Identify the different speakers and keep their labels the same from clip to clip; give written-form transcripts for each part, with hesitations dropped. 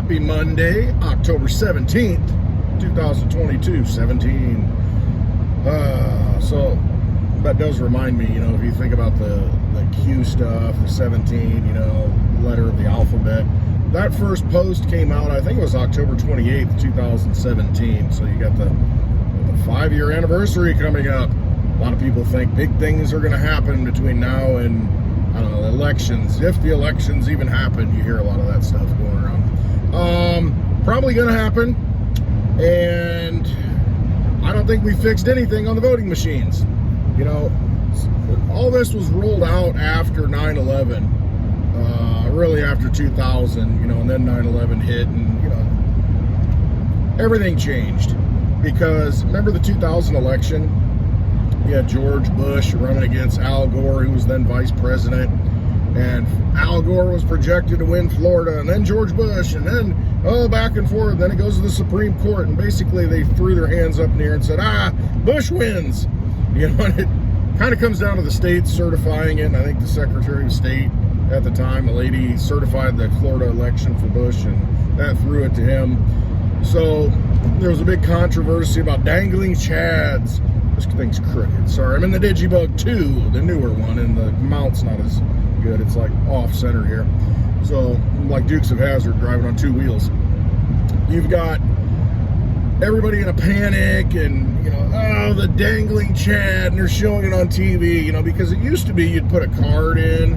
Speaker 1: Happy Monday, October 17th, 2022, 17. So that does remind me, if you think about the Q stuff, the 17, letter of the alphabet. That first post came out, I think it was October 28th, 2017. So you got the 5-year anniversary coming up. A lot of people think big things are going to happen between now and, I don't know, elections. If the elections even happen, you hear a lot of that stuff going around. Probably going to happen. And I don't think we fixed anything on the voting machines. All this was rolled out after 9/11, really after 2000, and then 9/11 hit, and everything changed. Because remember the 2000 election? You had George Bush running against Al Gore, who was then vice president, and Al Gore was projected to win Florida, and then George Bush, and then back and forth. Then it goes to the Supreme Court, and basically they threw their hands up in the air and said, Bush wins. And it kind of comes down to the states certifying it. And I think the Secretary of State at the time, a lady, certified the Florida election for Bush, and that threw it to him. So there was a big controversy about dangling chads. This thing's crooked. Sorry, I'm in the DigiByte 2, the newer one, and the mount's not as good. It's like off center here. So like Dukes of Hazzard driving on 2 wheels. You've got everybody in a panic, and the dangling chad, and they're showing it on TV, because it used to be you'd put a card in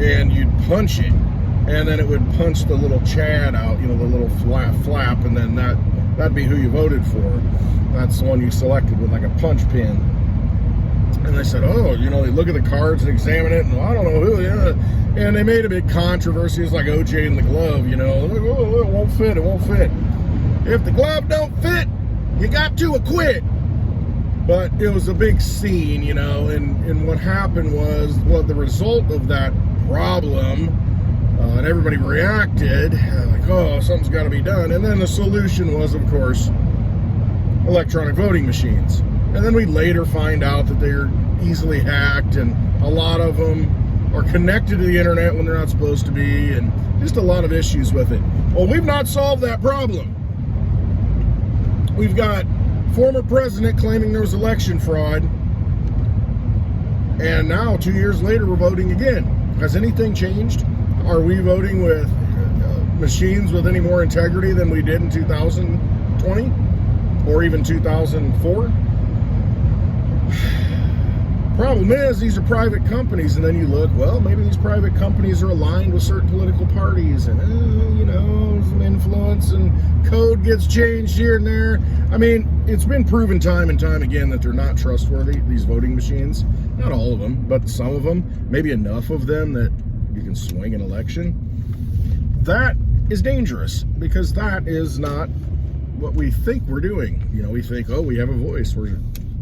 Speaker 1: and you'd punch it, and then it would punch the little chad out, the little flap, and then that'd be who you voted for. That's the one you selected with like a punch pin. And they said, they look at the cards and examine it, and I don't know who, and they made a big controversy. It's like OJ and the glove, it won't fit, it won't fit. If the glove don't fit, you got to acquit. But it was a big scene, and what happened was, the result of that problem, and everybody reacted, like, something's got to be done. And then the solution was, of course, electronic voting machines. And then we later find out that they're easily hacked, and a lot of them are connected to the internet when they're not supposed to be, and just a lot of issues with it. Well, we've not solved that problem. We've got former president claiming there was election fraud, and now 2 years later we're voting again. Has anything changed? Are we voting with machines with any more integrity than we did in 2020 or even 2004? Problem is, these are private companies, and then you look, maybe these private companies are aligned with certain political parties, and some influence, and code gets changed here and there. I mean, it's been proven time and time again that they're not trustworthy, these voting machines. Not all of them, but some of them, maybe enough of them that you can swing an election. That is dangerous, because that is not what we think we're doing. We think, we have a voice, we're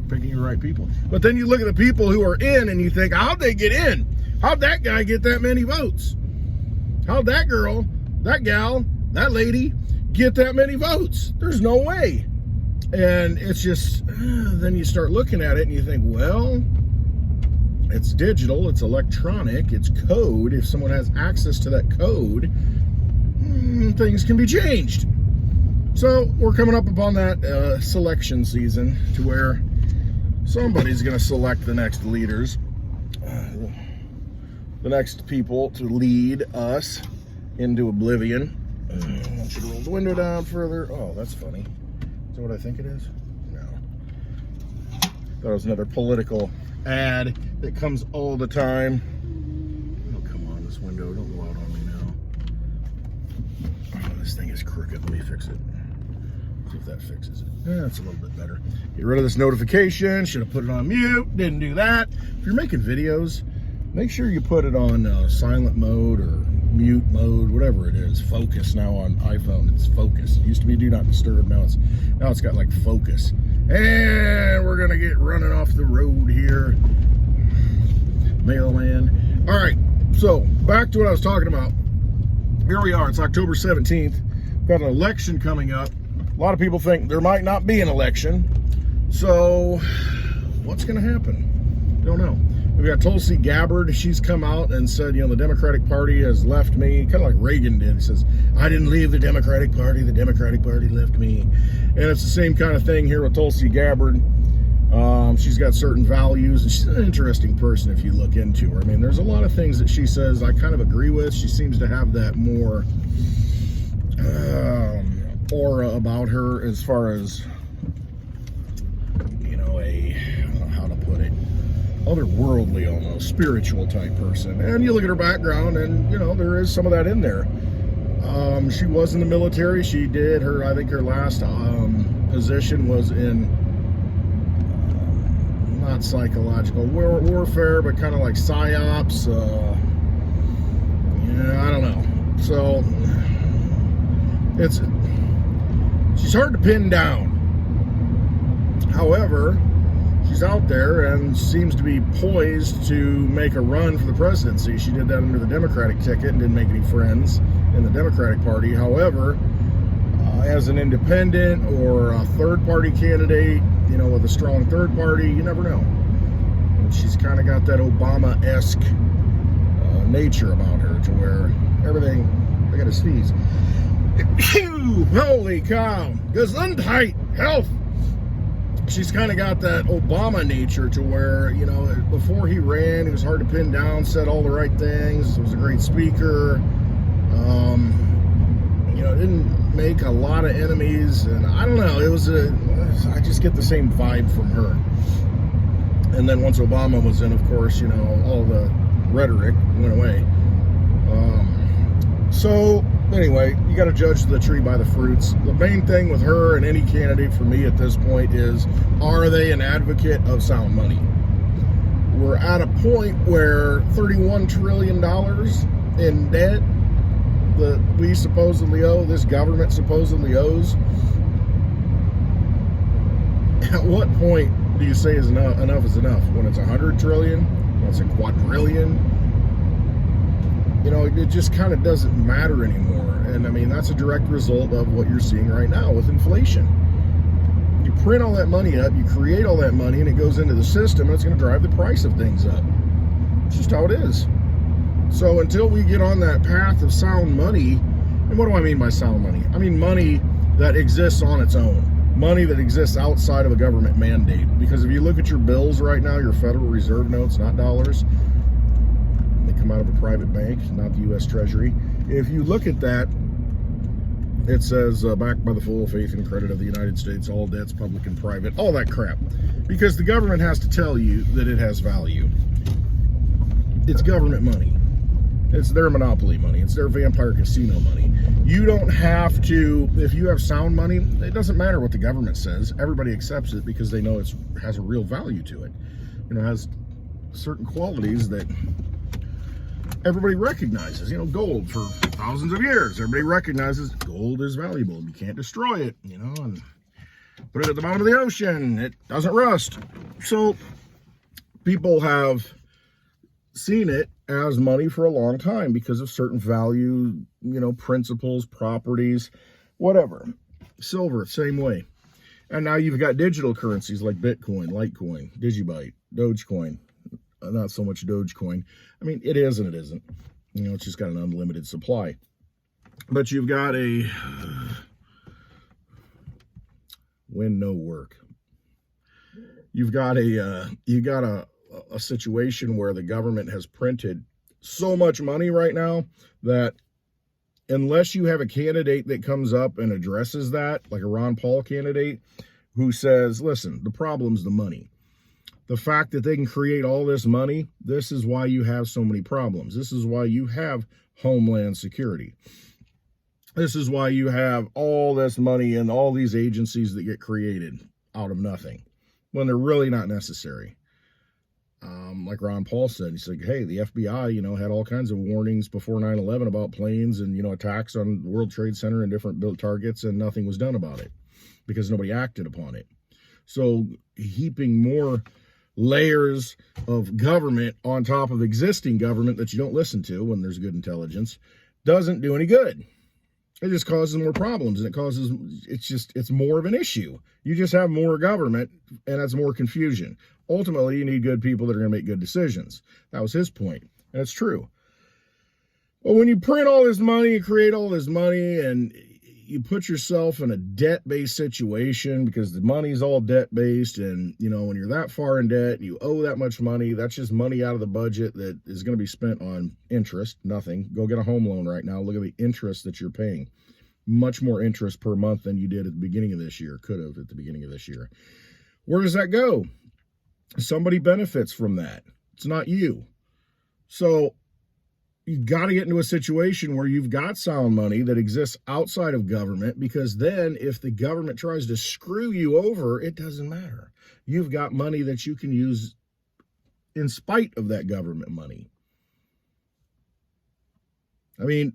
Speaker 1: picking the right people. But then you look at the people who are in, and you think, how'd they get in? How'd that guy get that many votes? How'd that girl, that gal, that lady get that many votes? There's no way. And it's just, then you start looking at it and you think, it's digital, it's electronic, it's code. If someone has access to that code, things can be changed. So we're coming up upon that selection season, to where somebody's going to select the next leaders, the next people to lead us into oblivion. I want you to roll the window down further. Oh, that's funny. Is that what I think it is? No. That was another political ad that comes all the time. Oh, come on, this window. Don't go out on me now. Oh, this thing is crooked. Let me fix it. See if that fixes it. That's a little bit better. Get rid of this notification. Should have put it on mute. Didn't do that. If you're making videos, make sure you put it on silent mode or mute mode, whatever it is. Focus now on iPhone. It's focus. It used to be do not disturb. Now it's got like focus. And we're gonna get running off the road here. Mailman. All right. So back to what I was talking about. Here we are. It's October 17th. We've got an election coming up. A lot of people think there might not be an election. So what's going to happen? Don't know. We got Tulsi Gabbard. She's come out and said, the Democratic Party has left me, kind of like Reagan did. He says, I didn't leave the Democratic Party left me. And it's the same kind of thing here with Tulsi Gabbard. She's got certain values, and she's an interesting person if you look into her. I mean, there's a lot of things that she says I kind of agree with. She seems to have that more aura about her as far as, I don't know how to put it, otherworldly, almost spiritual type person. And you look at her background, and there is some of that in there. She was in the military. She did I think her last position was in not psychological warfare, but kind of like psyops. I don't know. So she's hard to pin down. However, she's out there and seems to be poised to make a run for the presidency. She did that under the Democratic ticket and didn't make any friends in the Democratic Party. However, as an independent or a third-party candidate, with a strong third party, you never know. And she's kind of got that Obama-esque nature about her, to where everything, I gotta sneeze. Holy cow, Gesundheit, health. She's kind of got that Obama nature, to where, before he ran, he was hard to pin down, said all the right things, was a great speaker, didn't make a lot of enemies, and I don't know, I just get the same vibe from her. And then once Obama was in, of course, all the rhetoric went away. So anyway, you got to judge the tree by the fruits. The main thing with her and any candidate for me at this point is, are they an advocate of sound money? We're at a point where $31 trillion in debt that we supposedly owe, this government supposedly owes. At what point do you say is enough is enough? When it's 100 trillion? When it's a quadrillion? It just kind of doesn't matter anymore. And I mean, that's a direct result of what you're seeing right now with inflation. You print all that money up, you create all that money, and it goes into the system, and it's going to drive the price of things up. It's just how it is. So until we get on that path of sound money, and what do I mean by sound money? I mean money that exists on its own. Money that exists outside of a government mandate. Because if you look at your bills right now, your Federal Reserve notes, not dollars, they come out of a private bank, not the U.S. Treasury. If you look at that, it says, backed by the full faith and credit of the United States, all debts, public and private, all that crap. Because the government has to tell you that it has value. It's government money. It's their monopoly money. It's their vampire casino money. You don't have to, if you have sound money, it doesn't matter what the government says. Everybody accepts it because they know it has a real value to it. It has certain qualities that everybody recognizes. Gold for thousands of years. Everybody recognizes gold is valuable. You can't destroy it, and put it at the bottom of the ocean. It doesn't rust. So people have seen it as money for a long time because of certain value, principles, properties, whatever. Silver, same way. And now you've got digital currencies like Bitcoin, Litecoin, DigiByte, Dogecoin. Not so much Dogecoin. I mean, it is and it isn't. It's just got an unlimited supply. But you've got a when no work. You've got a situation where the government has printed so much money right now that unless you have a candidate that comes up and addresses that, like a Ron Paul candidate who says, listen, the problem's the money. The fact that they can create all this money, this is why you have so many problems. This is why you have Homeland Security. This is why you have all this money and all these agencies that get created out of nothing when they're really not necessary. Like Ron Paul said, he's like, hey, the FBI, had all kinds of warnings before 9/11 about planes and, attacks on the World Trade Center and different built targets, and nothing was done about it because nobody acted upon it. So heaping more layers of government on top of existing government that you don't listen to when there's good intelligence doesn't do any good. It just causes more problems, and it's more of an issue. You just have more government, and that's more confusion. Ultimately, you need good people that are going to make good decisions. That was his point, and it's true. But when you print all this money, you create all this money, and you put yourself in a debt-based situation because the money's all debt-based, and when you're that far in debt, you owe that much money. That's just money out of the budget that is going to be spent on interest. Nothing. Go get a home loan right now. Look at the interest that you're paying. Much more interest per month than you did at the beginning of this year. Could have at the beginning of this year. Where does that go? Somebody benefits from that. It's not you. So you've got to get into a situation where you've got sound money that exists outside of government, because then if the government tries to screw you over, it doesn't matter. You've got money that you can use in spite of that government money. I mean,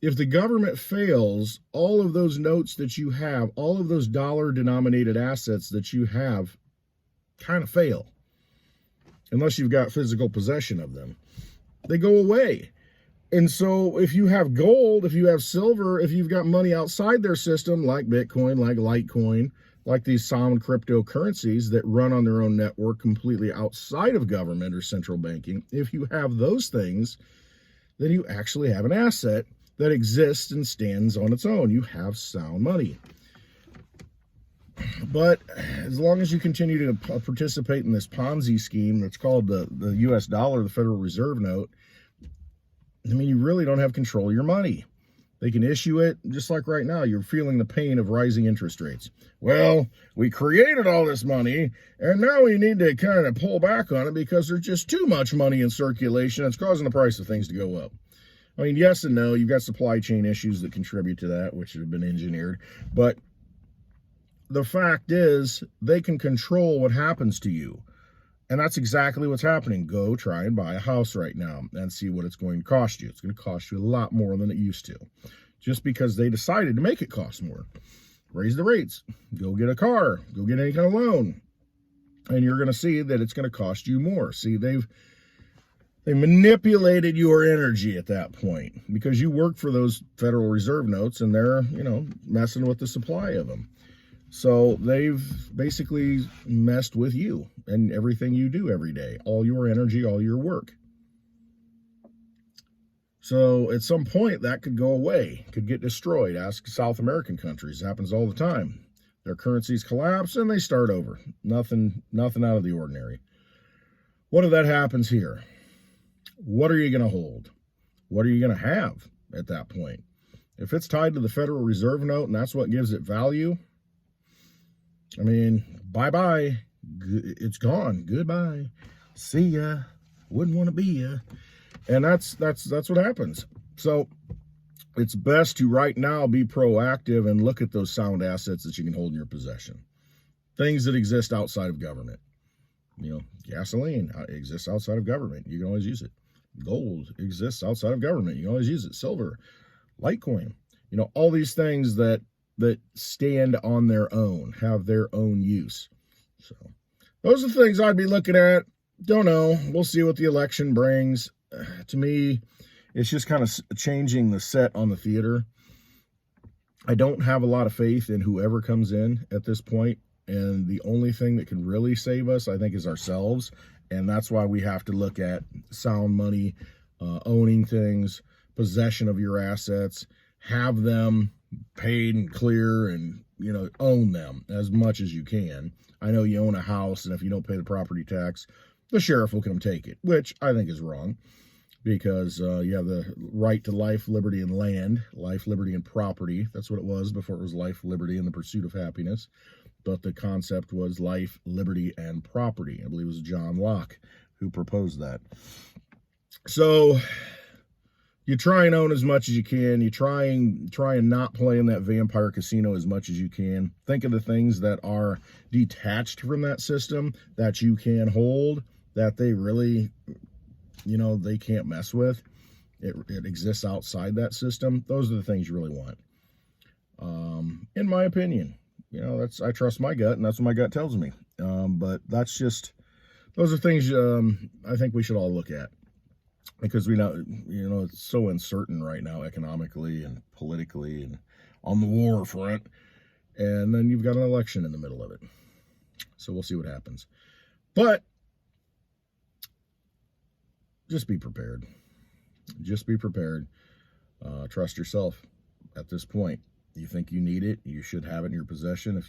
Speaker 1: if the government fails, all of those notes that you have, all of those dollar-denominated assets that you have kind of fail, unless you've got physical possession of them. They go away. And so if you have gold, if you have silver, if you've got money outside their system, like Bitcoin, like Litecoin, like these sound cryptocurrencies that run on their own network completely outside of government or central banking, if you have those things, then you actually have an asset that exists and stands on its own. You have sound money. But as long as you continue to participate in this Ponzi scheme that's called the U.S. dollar, the Federal Reserve note, I mean, you really don't have control of your money. They can issue it, just like right now, you're feeling the pain of rising interest rates. Well, we created all this money, and now we need to kind of pull back on it because there's just too much money in circulation. It's causing the price of things to go up. I mean, yes and no. You've got supply chain issues that contribute to that, which have been engineered. But the fact is, they can control what happens to you. And that's exactly what's happening. Go try and buy a house right now and see what it's going to cost you. It's going to cost you a lot more than it used to, just because they decided to make it cost more. Raise the rates. Go get a car. Go get any kind of loan. And you're going to see that it's going to cost you more. See, they manipulated your energy at that point because you work for those Federal Reserve notes, and they're, messing with the supply of them. So they've basically messed with you and everything you do every day, all your energy, all your work. So at some point that could go away, could get destroyed. Ask South American countries. It happens all the time. Their currencies collapse and they start over. Nothing out of the ordinary. What if that happens here? What are you going to hold? What are you going to have at that point? If it's tied to the Federal Reserve note and that's what gives it value, I mean, bye-bye. It's gone. Goodbye. See ya. Wouldn't want to be ya. And that's what happens. So it's best to right now be proactive and look at those sound assets that you can hold in your possession. Things that exist outside of government. Gasoline exists outside of government. You can always use it. Gold exists outside of government. You can always use it. Silver, Litecoin, all these things that stand on their own, have their own use. So those are the things I'd be looking at. Don't know. We'll see what the election brings. To me, it's just kind of changing the set on the theater. I don't have a lot of faith in whoever comes in at this point. And the only thing that can really save us, I think, is ourselves. And that's why we have to look at sound money, owning things, possession of your assets, have them paid and clear, and own them as much as you can. I know you own a house, and if you don't pay the property tax, the sheriff will come take it, which I think is wrong, because you have the right to life, liberty, and land. Life, liberty, and property. That's what it was before it was life, liberty, and the pursuit of happiness. But the concept was life, liberty, and property. I believe it was John Locke who proposed that. So you try and own as much as you can. You try and not play in that vampire casino as much as you can. Think of the things that are detached from that system that you can hold, that they really, they can't mess with. It exists outside that system. Those are the things you really want. In my opinion, I trust my gut, and that's what my gut tells me. But those are things I think we should all look at. because we know, it's so uncertain right now economically and politically and on the war front. And then you've got an election in the middle of it. So we'll see what happens. But just be prepared. Just be prepared. Trust yourself at this point. You think you need it, you should have it in your possession.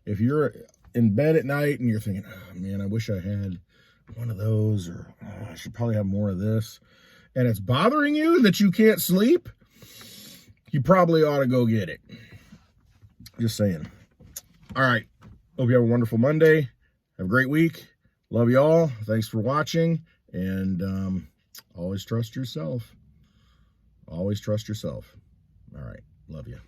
Speaker 1: If you're in bed at night and you're thinking, oh man, I wish I had one of those, or oh, I should probably have more of this, and it's bothering you that you can't sleep, you probably ought to go get it. Just saying. All right. Hope you have a wonderful Monday. Have a great week. Love you all. Thanks for watching. And always trust yourself. Always trust yourself. All right. Love you.